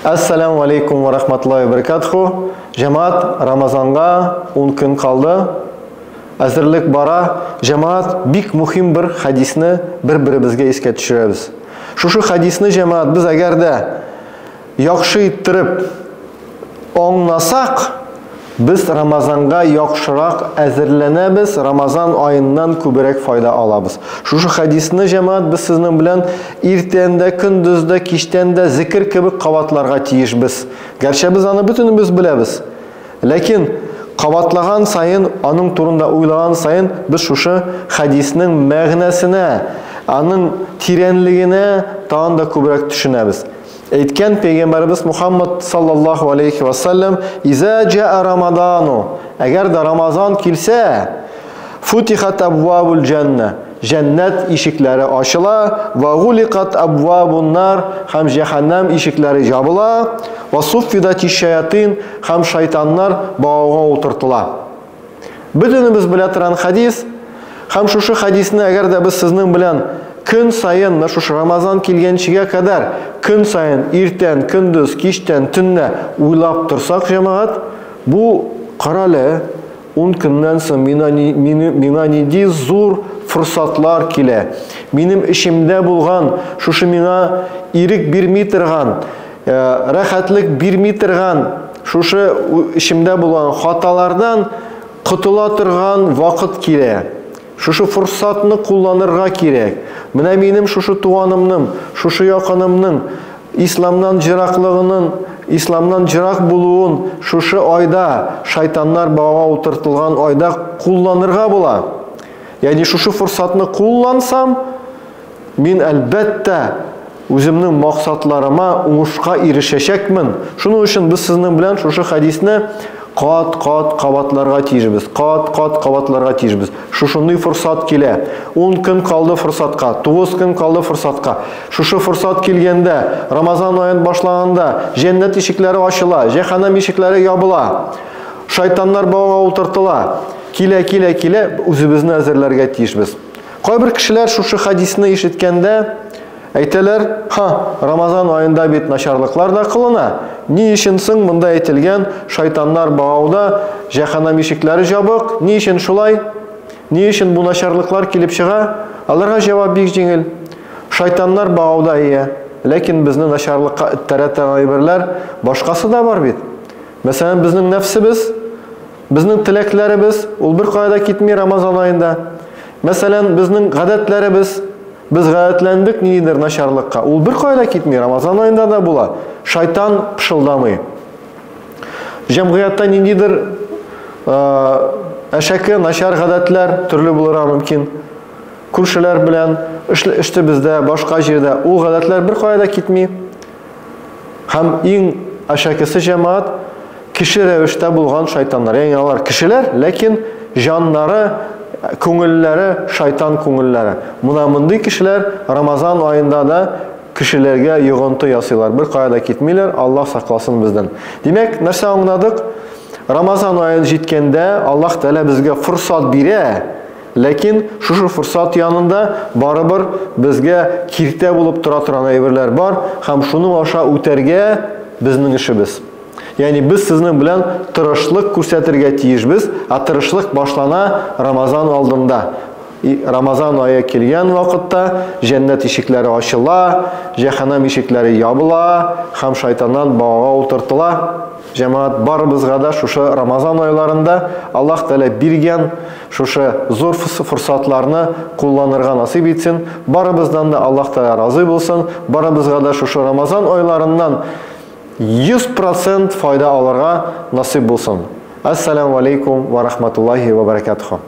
Ассаламу алейкум ва рахматуллахи ва баракатуху. Жамаат, Рамазанга 10 күн калды. Әзерлек бара. Жамаат, бик мухим бер хадисны бер-беребезгә искә төшерәбез. Шушы хадисны жамаат без әгәр дә яхшы иттереп аңласак, biz Ramazanга яхшырак әзерләнәбез, Рамазан аеннан күбрәк файда алабыз. Шушы хадисны җәмәгать без сезнең белән иртәндә, көндездә, кичтәндә зикр кебек кабатларга тиешбез. Гәрчә без аны бөтенебез беләбез. Ләкин кабатлаган сайын, аның турында уйлаган сайын без шушы хадисның мәгънәсенә, аның тирәнлегенә тагын да күбрәк төшенәбез. Әйткән Пәйгамбәрбез Мухаммад саллаллаху алейхи ва саллям: "Иза жаа Рамадану", әгәр дә Рамазан килсә, футихат абвабул джанна, җәннәт ишекләре ачыла, ва гулиқат абвабун нар, һәм җәһәннәм ишекләре ябыла, ва суффидати шаятин, һәм шайтаннар багауга утыртыла. Бөтенебез белә торган хадис, һәм шушы хадисны әгәр дә без сезнең белән көн сайын, шушы Рамазан килгәнчегә кадәр көн сайын, иртән, көндез, кичтән, төнне уйлап торсак җәмәгать, бу карале 10 көннән соң миңа нинди зур форсатлар килә. Минем ишемдә булган, шушы миңа ирек бирми торган, рәхәтлек бирми торган, шушы ишемдә булган хаталардан котыла торган вакыт килә. Шушы форсатны кулланырга кирәк. Менә минем шушы туганымның, шушы якынымның исламнан җираклыгының, исламнан җирак булуын шушы айда, шайтаннар багага утыртылган айда кулланырга була. Ягъни шушы форсатны куллансам, мин әлбәттә үземнең максатларыма уңышка ирешәчәкмен. Шуның өчен без сезнең белән шушы хадисны кат-кат кабатларга тиешбез. Кат-кат кабатларга тиешбез. Шушындай форсат килә. 10 көн калды форсатка, 9 көн калды форсатка. Шушы форсат килгәндә, Рамазан аен башлаганда, җәннәт ишекләре ачыла, җәһәннәм ишекләре ябыла. Шайтаннар багага утыртыла. Килә, үзебезне әзерләргә тиешбез. Кайбер кешеләр шушы хадисны ишеткәндә әйтәләр: Рамазан аенда бит начарлыклар да кылына. Ни өчен соң монда әйтелгән шайтаннар багауда, җәһәннәм ишекләре җабык? Ни өчен шулай? Ни өчен бу начарлыклар килеп чыга? Аларга җавап бик җиңел. Шайтаннар багауда ия, ләкин безне начарлыкка иттәрәтә әйберләр башкасы да бар бит. Мәсәлән, безнең нәфсебез, безнең теләкләребез, ул бер кайда китми Рамазан аенда. Мәсәлән, безнең гадәтләребез, biz гадәтләндек ниндидер начарлыкка. Ул бер кайда китми, Рамазан аенда да була. Шайтан пышылдамый. Җәмгыятьтә ниндидер әшәке, начар гадәтләр төрле булырга мөмкин. Күршеләр белән эште бездә, башка җирдә ул гадәтләр бер кайда китми. Һәм иң әшәкесе җәмәгать кеше рәвештә булган шайтаннар. Ягъни алар кешеләр, ләкин җаннары, күңелләре шайтан күңелләре. Мына мондый кешеләр Рамазан аенда да кешеләргә йогынты ясыйлар. Бер кайда китмиләр, Аллаһ сакласын бездән. Димәк, нәрсә аңладык? Рамазан аен җиткәндә Аллаһ Тәала безгә форсат бирә, ләкин шушы форсат янында барыбер безгә киртә булып тора торган әйберләр бар, һәм шуның аша үтәргә безнең эшебез. Ягъни без сезнең белән тырышлык күрсәтергә тиешбез, тырышлык башлана Рамазан алдында. Рамазан ае килгән вакытта җәннәт ишекләре ачыла, җәһәннәм ишекләре ябыла, һәм шайтаннан багага утыртыла. Җәмәгать, барыбызга да шушы Рамазан айларында Аллаһ Тәала биргән шушы зур форсатларны кулланырга насыйп итсен. Барыбыздан да Аллаһ Тәала разый булсын. Барыбызга да шушы Рамазан айларыннан 100% файда алырга насыйп булсын. Ассаламу алейкум ва рахматуллахи ва баракатуху.